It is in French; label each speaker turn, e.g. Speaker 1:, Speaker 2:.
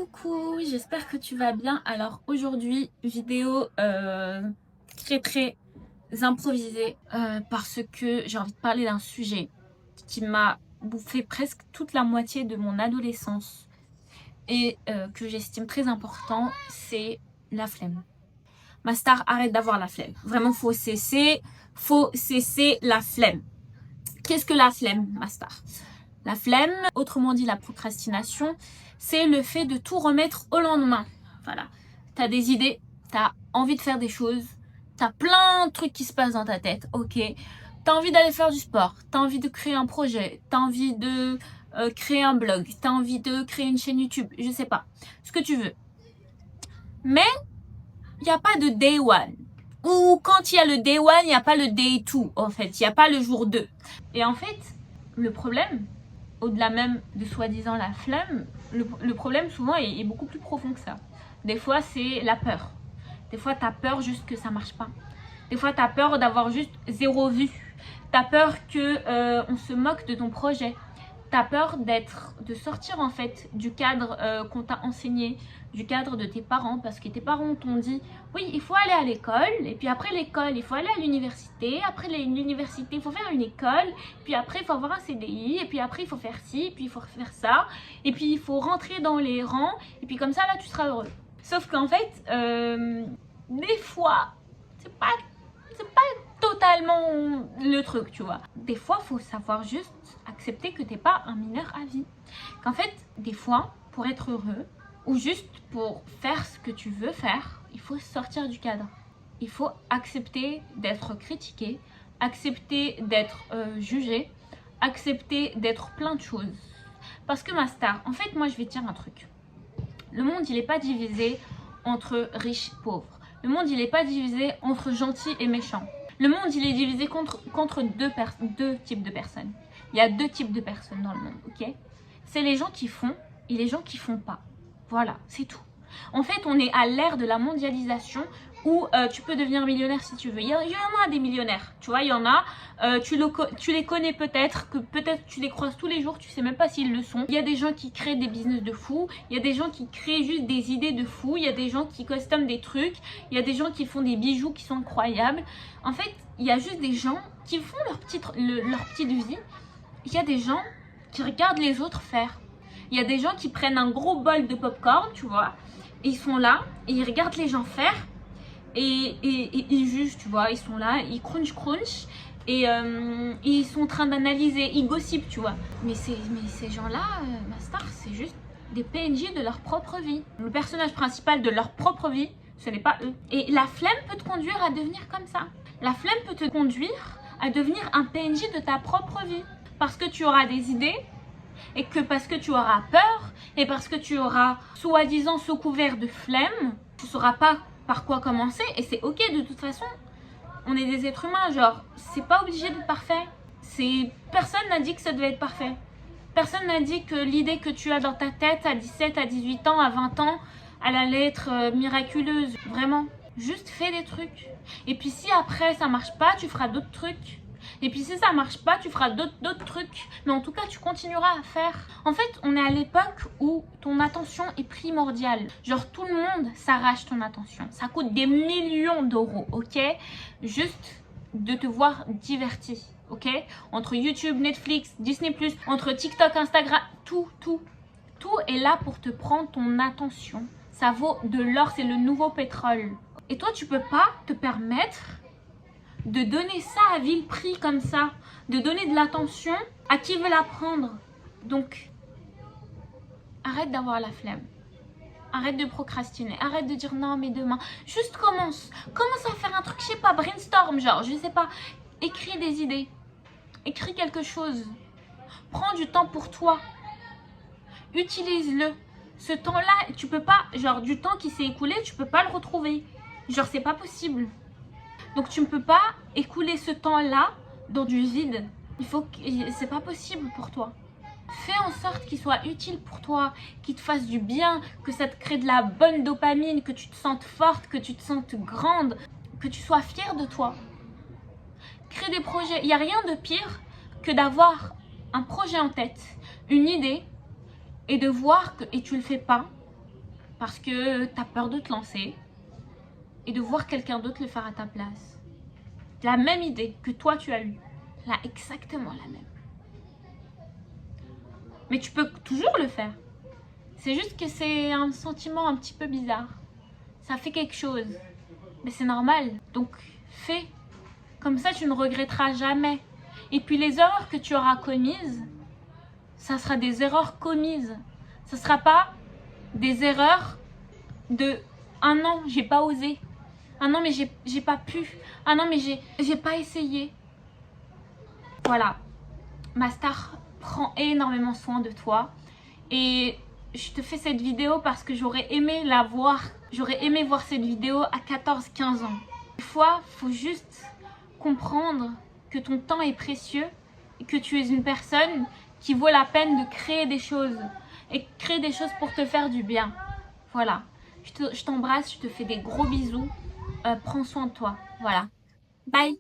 Speaker 1: Coucou, j'espère que tu vas bien. Alors aujourd'hui, vidéo très improvisée parce que j'ai envie de parler d'un sujet qui m'a bouffé presque toute la moitié de mon adolescence et que j'estime très important, c'est la flemme. Ma star, arrête d'avoir la flemme. Vraiment, faut cesser la flemme. Qu'est-ce que la flemme, ma star? La flemme, autrement dit la procrastination, c'est le fait de tout remettre au lendemain. Voilà. T'as des idées, t'as envie de faire des choses, t'as plein de trucs qui se passent dans ta tête, ok. T'as envie d'aller faire du sport, t'as envie de créer un projet, t'as envie de créer un blog, t'as envie de créer une chaîne YouTube, je sais pas, ce que tu veux. Mais, il n'y a pas de day one. Ou quand il y a le day one, il n'y a pas le day two, en fait. Il n'y a pas le jour 2. Et en fait, le problème, au-delà même de soi-disant la flemme, le problème souvent est beaucoup plus profond que ça. Des fois, c'est la peur. Des fois, tu as peur juste que ça marche pas. Des fois, tu as peur d'avoir juste 0 vue. Tu as peur qu'on se moque de ton projet. Tu as peur de sortir en fait du cadre qu'on t'a enseigné, du cadre de tes parents, parce que tes parents t'ont dit oui, il faut aller à l'école, et puis après l'école, il faut aller à l'université, après l'université, il faut faire une école, puis après il faut avoir un CDI, et puis après il faut faire ci, et puis il faut faire ça, et puis il faut rentrer dans les rangs, et puis comme ça là tu seras heureux. Sauf qu'en fait, des fois, c'est pas totalement le truc, tu vois. Des fois, faut savoir juste accepter que t'es pas un mineur à vie. Qu'en fait, des fois, pour être heureux, ou juste pour faire ce que tu veux faire, il faut sortir du cadre. Il faut accepter d'être critiqué, accepter d'être jugé, accepter d'être plein de choses. Parce que ma star, en fait, moi, je vais te dire un truc. Le monde, il n'est pas divisé entre riches et pauvres. Le monde, il n'est pas divisé entre gentils et méchants. Le monde, il est divisé contre deux types de personnes. Il y a 2 types de personnes dans le monde, ok? C'est les gens qui font et les gens qui font pas. Voilà, c'est tout. En fait, on est à l'ère de la mondialisation où tu peux devenir millionnaire si tu veux. Il y en a des millionnaires, tu vois, il y en a. Tu les connais peut-être, que peut-être tu les croises tous les jours, tu sais même pas s'ils le sont. Il y a des gens qui créent des business de fou, il y a des gens qui créent juste des idées de fou, il y a des gens qui custom des trucs, il y a des gens qui font des bijoux qui sont incroyables. En fait, il y a juste des gens qui font leur petite vie. Il y a des gens qui regardent les autres faire. Il y a des gens qui prennent un gros bol de popcorn, tu vois, et ils sont là, et ils regardent les gens faire, et ils jugent, tu vois, ils sont là, ils crunch, et ils sont en train d'analyser, ils gossipent, tu vois. Mais ces gens-là, ma star, c'est juste des PNJ de leur propre vie. Le personnage principal de leur propre vie, ce n'est pas eux. Et la flemme peut te conduire à devenir comme ça. La flemme peut te conduire à devenir un PNJ de ta propre vie. Parce que tu auras des idées, et que parce que tu auras peur, et parce que tu auras soi-disant sous couvert de flemme, tu ne sauras pas par quoi commencer, et c'est ok de toute façon. On est des êtres humains, genre, c'est pas obligé d'être parfait. Personne n'a dit que ça devait être parfait. Personne n'a dit que l'idée que tu as dans ta tête à 17, à 18 ans, à 20 ans, elle allait être miraculeuse. Vraiment, juste fais des trucs. Et puis si après ça marche pas, tu feras d'autres trucs. Et puis si ça marche pas, tu feras d'autres trucs. Mais en tout cas, tu continueras à faire. En fait, on est à l'époque où ton attention est primordiale. Genre, tout le monde s'arrache ton attention. Ça coûte des millions d'euros, ok? Juste de te voir diverti, ok? Entre YouTube, Netflix, Disney+, entre TikTok, Instagram, tout est là pour te prendre ton attention. Ça vaut de l'or, c'est le nouveau pétrole. Et toi, tu peux pas te permettre de donner ça à vil prix comme ça, de donner de l'attention à qui veut la prendre. Donc, arrête d'avoir la flemme. Arrête de procrastiner. Arrête de dire non mais demain. Juste commence. Commence à faire un truc, je sais pas, brainstorm, genre, je sais pas. Écris des idées. Écris quelque chose. Prends du temps pour toi. Utilise-le. Ce temps-là, tu peux pas, genre, du temps qui s'est écoulé, tu peux pas le retrouver. Genre, c'est pas possible. Donc tu ne peux pas écouler ce temps-là dans du vide. C'est pas possible pour toi. Fais en sorte qu'il soit utile pour toi, qu'il te fasse du bien, que ça te crée de la bonne dopamine, que tu te sentes forte, que tu te sentes grande, que tu sois fière de toi. Crée des projets. Il n'y a rien de pire que d'avoir un projet en tête, une idée, et de voir que tu le fais pas, parce que tu as peur de te lancer et de voir quelqu'un d'autre le faire à ta place. La même idée que toi tu as eue, là exactement la même. Mais tu peux toujours le faire. C'est juste que c'est un sentiment un petit peu bizarre. Ça fait quelque chose. Mais c'est normal. Donc fais. Comme ça tu ne regretteras jamais. Et puis les erreurs que tu auras commises, ça sera des erreurs commises. Ça ne sera pas des erreurs de « Ah non, j'ai pas osé. Ah non, mais j'ai pas pu. Ah non, mais j'ai pas essayé. » Voilà. Ma star prend énormément soin de toi. Et je te fais cette vidéo parce que j'aurais aimé la voir. J'aurais aimé voir cette vidéo à 14-15 ans. Des fois, il faut juste comprendre que ton temps est précieux et que tu es une personne qui vaut la peine de créer des choses et créer des choses pour te faire du bien. Voilà. Je t'embrasse, je te fais des gros bisous. Prends soin de toi. Voilà. Bye.